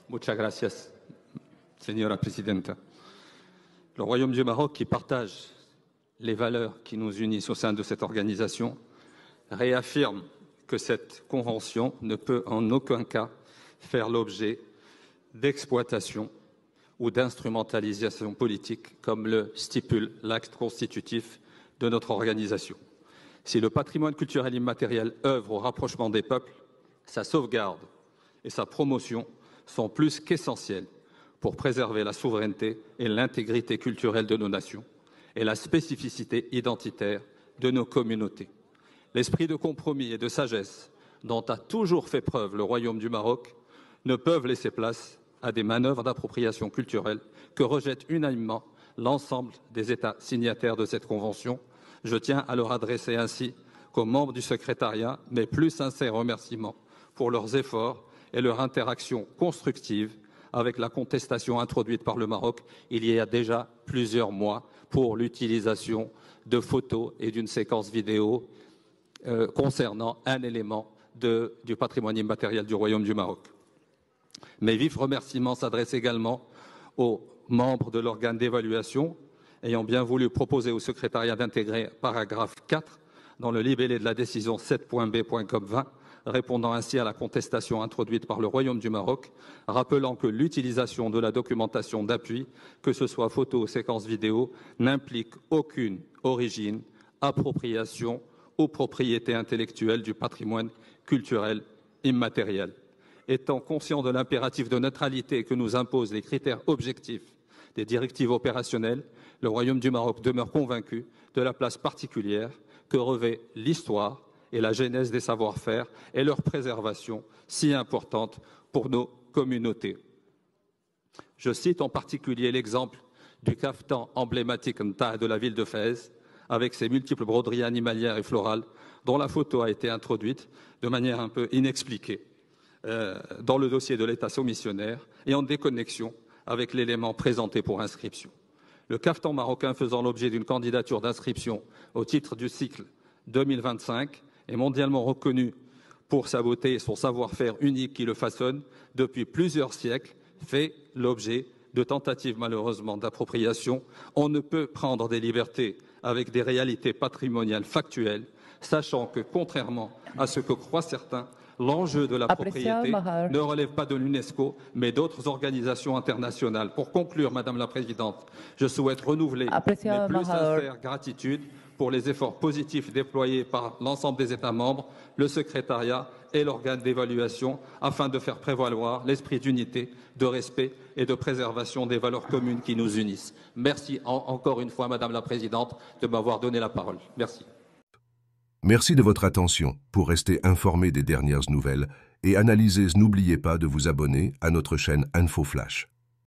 Muchas gracias, señora presidenta. Le Royaume du Maroc, qui partage les valeurs qui nous unissent au sein de cette organisation, réaffirme que cette convention ne peut en aucun cas faire l'objet d'exploitation ou d'instrumentalisation politique, comme le stipule l'acte constitutif de notre organisation. Si le patrimoine culturel immatériel œuvre au rapprochement des peuples, sa sauvegarde et sa promotion sont plus qu'essentielles pour préserver la souveraineté et l'intégrité culturelle de nos nations et la spécificité identitaire de nos communautés. L'esprit de compromis et de sagesse dont a toujours fait preuve le Royaume du Maroc ne peuvent laisser place à des manœuvres d'appropriation culturelle que rejette unanimement l'ensemble des États signataires de cette convention. Je tiens à leur adresser ainsi qu'aux membres du secrétariat mes plus sincères remerciements pour leurs efforts et leur interaction constructive avec la contestation introduite par le Maroc il y a déjà plusieurs mois pour l'utilisation de photos et d'une séquence vidéo concernant un élément du patrimoine immatériel du Royaume du Maroc. Mes vifs remerciements s'adressent également aux membres de l'organe d'évaluation ayant bien voulu proposer au secrétariat d'intégrer paragraphe 4 dans le libellé de la décision 7.b.COP20, répondant ainsi à la contestation introduite par le Royaume du Maroc, rappelant que l'utilisation de la documentation d'appui, que ce soit photo ou séquence vidéo, n'implique aucune origine, appropriation ou propriété intellectuelle du patrimoine culturel immatériel. Étant conscient de l'impératif de neutralité que nous imposent les critères objectifs des directives opérationnelles, le Royaume du Maroc demeure convaincu de la place particulière que revêt l'histoire et la genèse des savoir-faire et leur préservation si importante pour nos communautés. Je cite en particulier l'exemple du caftan emblématique Nta de la ville de Fès, avec ses multiples broderies animalières et florales, dont la photo a été introduite de manière un peu inexpliquée dans le dossier de l'État soumissionnaire et en déconnexion avec l'élément présenté pour inscription. Le caftan marocain faisant l'objet d'une candidature d'inscription au titre du cycle 2025 est mondialement reconnu pour sa beauté et son savoir-faire unique qui le façonne depuis plusieurs siècles, fait l'objet de tentatives malheureusement d'appropriation. On ne peut prendre des libertés avec des réalités patrimoniales factuelles, sachant que, contrairement à ce que croient certains, l'enjeu de la propriété ne relève pas de l'UNESCO, mais d'autres organisations internationales. Pour conclure, Madame la Présidente, je souhaite renouveler mes plus sincères gratitudes pour les efforts positifs déployés par l'ensemble des États membres, le secrétariat et l'organe d'évaluation afin de faire prévaloir l'esprit d'unité, de respect et de préservation des valeurs communes qui nous unissent. Merci encore une fois, Madame la Présidente, de m'avoir donné la parole. Merci. Merci de votre attention. Pour rester informé des dernières nouvelles et analyser, n'oubliez pas de vous abonner à notre chaîne Info Flash.